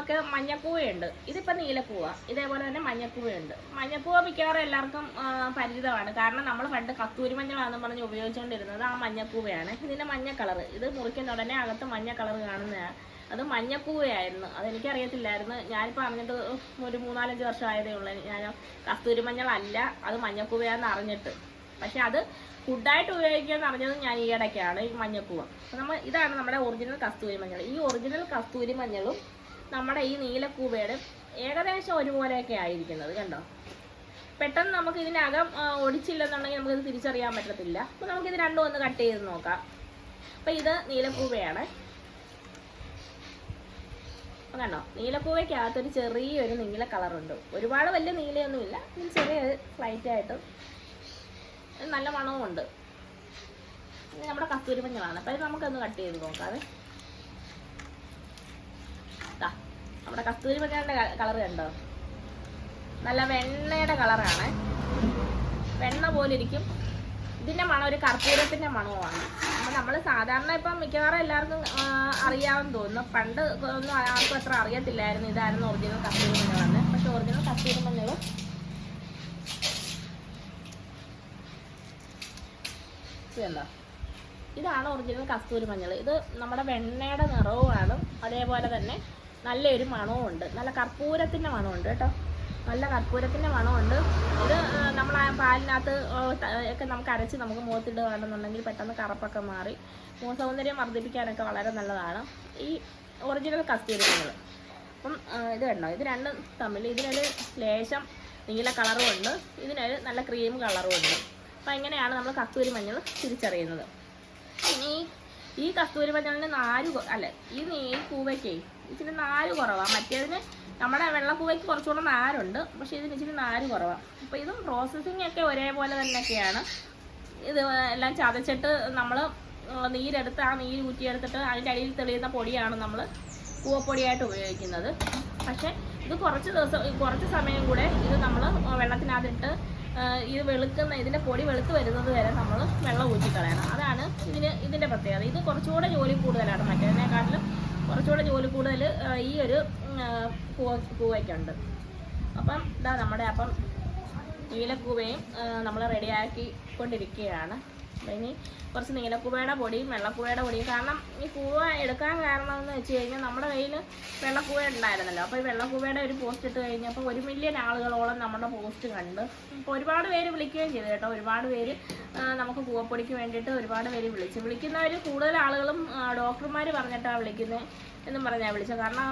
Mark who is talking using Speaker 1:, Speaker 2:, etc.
Speaker 1: നമുക്ക് മഞ്ഞക്കൂവയുണ്ട്. ഇതിപ്പോൾ നീലക്കൂവ. ഇതേപോലെ തന്നെ മഞ്ഞക്കൂവയുണ്ട്. മഞ്ഞക്കൂവ മിക്കവാറും എല്ലാവർക്കും പരിചിതമാണ്. കാരണം നമ്മൾ പണ്ട് കസ്തൂരി മഞ്ഞളാണെന്ന് പറഞ്ഞ് ഉപയോഗിച്ചുകൊണ്ടിരുന്നത് ആ മഞ്ഞക്കൂവയാണ്. ഇതിൻ്റെ മഞ്ഞ കളർ, ഇത് മുറിക്കുന്ന ഉടനെ അകത്ത് മഞ്ഞ കളർ കാണുന്നതാണ്. അത് മഞ്ഞക്കൂവയായിരുന്നു. അതെനിക്കറിയത്തില്ലായിരുന്നു. ഞാനിപ്പോൾ അറിഞ്ഞിട്ട് ഒരു 3-4 വർഷം ആയതേ ഉള്ളൂ. ഞാൻ കസ്തൂരി മഞ്ഞളല്ല, അത് മഞ്ഞക്കൂവയാണെന്ന് അറിഞ്ഞിട്ട്. പക്ഷെ അത് ഫുഡായിട്ട് ഉപയോഗിക്കാമെന്ന് അറിഞ്ഞത് ഞാൻ ഈ ഇടയ്ക്കാണ്, ഈ മഞ്ഞക്കൂവ. അപ്പോൾ ഇതാണ് നമ്മുടെ ഒറിജിനൽ കസ്തൂരി മഞ്ഞൾ. ഈ ഒറിജിനൽ കസ്തൂരി മഞ്ഞളും നമ്മുടെ ഈ നീലക്കൂവയുടെ ഏകദേശം ഒരുപോലെയൊക്കെ ആയിരിക്കുന്നത് കണ്ടോ. പെട്ടെന്ന് നമുക്ക് ഇതിനകം ഒടിച്ചില്ലെന്നുണ്ടെങ്കിൽ നമുക്കിത് തിരിച്ചറിയാൻ പറ്റത്തില്ല. അപ്പോൾ നമുക്കിത് രണ്ടും ഒന്ന് കട്ട് ചെയ്ത് നോക്കാം. അപ്പോൾ ഇത് നീലക്കൂവയാണ് കണ്ടോ. നീലക്കൂവയ്ക്കകത്തൊരു ചെറിയൊരു നീല കളറുണ്ട്. ഒരുപാട് വലിയ നീലയൊന്നുമില്ല, ചെറിയൊരു ഫ്ലൈറ്റായിട്ട് നല്ല മണവുമുണ്ട്. ഇത് നമ്മുടെ കസ്തൂരി മഞ്ഞളാണ്. അപ്പോൾ ഇത് നമുക്കൊന്ന് കട്ട് ചെയ്ത് നോക്കാതെ. നമ്മുടെ കസ്തൂരി മഞ്ഞളുടെ കളർ കണ്ടോ, നല്ല വെണ്ണയുടെ കളറാണ്. വെണ്ണ പോലെ ഇരിക്കും. ഇതിൻ്റെ മണം ഒരു കർപ്പൂരത്തിൻ്റെ മണവുമാണ്. അപ്പോൾ നമ്മൾ സാധാരണ ഇപ്പം മിക്കവാറും എല്ലാവർക്കും അറിയാമെന്ന് തോന്നുന്നു. പണ്ട് ഒന്നും ആർക്കും അത്ര അറിയത്തില്ലായിരുന്നു ഇതായിരുന്നു ഒറിജിനൽ കസ്തൂരി മഞ്ഞളാണ്. പക്ഷെ ഒറിജിനൽ കസ്തൂരി മഞ്ഞൾ ഇതല്ലോ, ഇതാണ് ഒറിജിനൽ കസ്തൂരി മഞ്ഞൾ. ഇത് നമ്മുടെ വെണ്ണയുടെ നിറവുമാണ്. അതേപോലെ തന്നെ നല്ലൊരു മണവും ഉണ്ട്. നല്ല കർപ്പൂരത്തിൻ്റെ മണമുണ്ട് കേട്ടോ. നല്ല കർപ്പൂരത്തിൻ്റെ മണമുണ്ട്. ഇത് നമ്മൾ ആ പാലിനകത്ത് ഒക്കെ നമുക്ക് അരച്ച് നമുക്ക് മുഖത്തിടുകയാണെന്നുണ്ടെങ്കിൽ പെട്ടെന്ന് കറുപ്പൊക്കെ മാറി മുഖസൗന്ദര്യം വർദ്ധിപ്പിക്കാനൊക്കെ വളരെ നല്ലതാണ് ഈ ഒറിജിനൽ കസ്തൂരി മഞ്ഞൾ. അപ്പം ഇത് കണ്ടോ, ഇത് രണ്ടും തമ്മിൽ ഇതിനൊരു ലേശം നീല കളറും ഉണ്ട്, ഇതിനൊരു നല്ല ക്രീം കളറും ഉണ്ട്. അപ്പം എങ്ങനെയാണ് നമ്മൾ കസ്തൂരി മഞ്ഞൾ തിരിച്ചറിയുന്നത്? ഇനി ഈ കസ്തൂരി മഞ്ഞളിന് ഈ കൂവയ്ക്ക് ഇച്ചിരി നാര് കുറവാണ്. മറ്റേതിന് നമ്മുടെ വെള്ളപ്പൂവയ്ക്ക് കുറച്ചുകൂടെ നാരുണ്ട്, പക്ഷേ ഇതിന് ഇച്ചിരി നാര് കുറവാണ്. അപ്പോൾ ഇതും പ്രോസസ്സിങ് ഒക്കെ ഒരേപോലെ തന്നെയൊക്കെയാണ്. ഇത് എല്ലാം ചതച്ചിട്ട് നമ്മൾ നീരെടുത്ത് ആ നീര് ഊറ്റിയെടുത്തിട്ട് അതിൻ്റെ അടിയിൽ തെളിയുന്ന പൊടിയാണ് നമ്മൾ കൂവപ്പൊടിയായിട്ട് ഉപയോഗിക്കുന്നത്. പക്ഷേ ഇത് കുറച്ച് സമയം കൂടെ ഇത് നമ്മൾ വെള്ളത്തിനകത്തിട്ട് ഇതിൻ്റെ പൊടി വെളുത്ത് വരുന്നത് വരെ നമ്മൾ വെള്ളം ഊറ്റിക്കളയണം. അതാണ് ഇതിൻ്റെ പ്രത്യേകത. ഇത് കുറച്ചുകൂടെ ജോലി കൂടുതലാണ്, മറ്റേതിനെക്കാട്ടിലും കുറച്ചുകൂടെ ജോലി കൂടുതൽ ഈ ഒരു കൂവയ്ക്കുണ്ട്. അപ്പം നമ്മുടെ നീലക്കൂവയും നമ്മൾ റെഡിയാക്കിക്കൊണ്ടിരിക്കുകയാണ്. അപ്പം ഇനി കുറച്ച് നീലക്കൂവയുടെ പൊടിയും വെള്ളക്കൂവയുടെ പൊടിയും, കാരണം ഈ കൂവ എടുക്കാൻ കാരണം എന്ന് വെച്ച് കഴിഞ്ഞാൽ നമ്മുടെ കയ്യിൽ വെള്ളക്കൂവ ഉണ്ടായിരുന്നല്ലോ. അപ്പോൾ ഈ വെള്ളക്കൂവയുടെ ഒരു പോസ്റ്റ് ഇട്ട് കഴിഞ്ഞപ്പോൾ 1 മില്യൺ ആളുകളോളം നമ്മുടെ പോസ്റ്റ് കണ്ട്. അപ്പോൾ ഒരുപാട് പേര് വിളിക്കുകയും ചെയ്തു കേട്ടോ. ഒരുപാട് പേര് നമുക്ക് കൂവപ്പൊടിക്ക് വേണ്ടിയിട്ട് ഒരുപാട് പേര് വിളിക്കുന്നവർ കൂടുതൽ ആളുകളും ഡോക്ടർമാർ പറഞ്ഞിട്ടാണ് വിളിക്കുന്നത് എന്നും പറഞ്ഞാൽ വിളിച്ചത്. കാരണം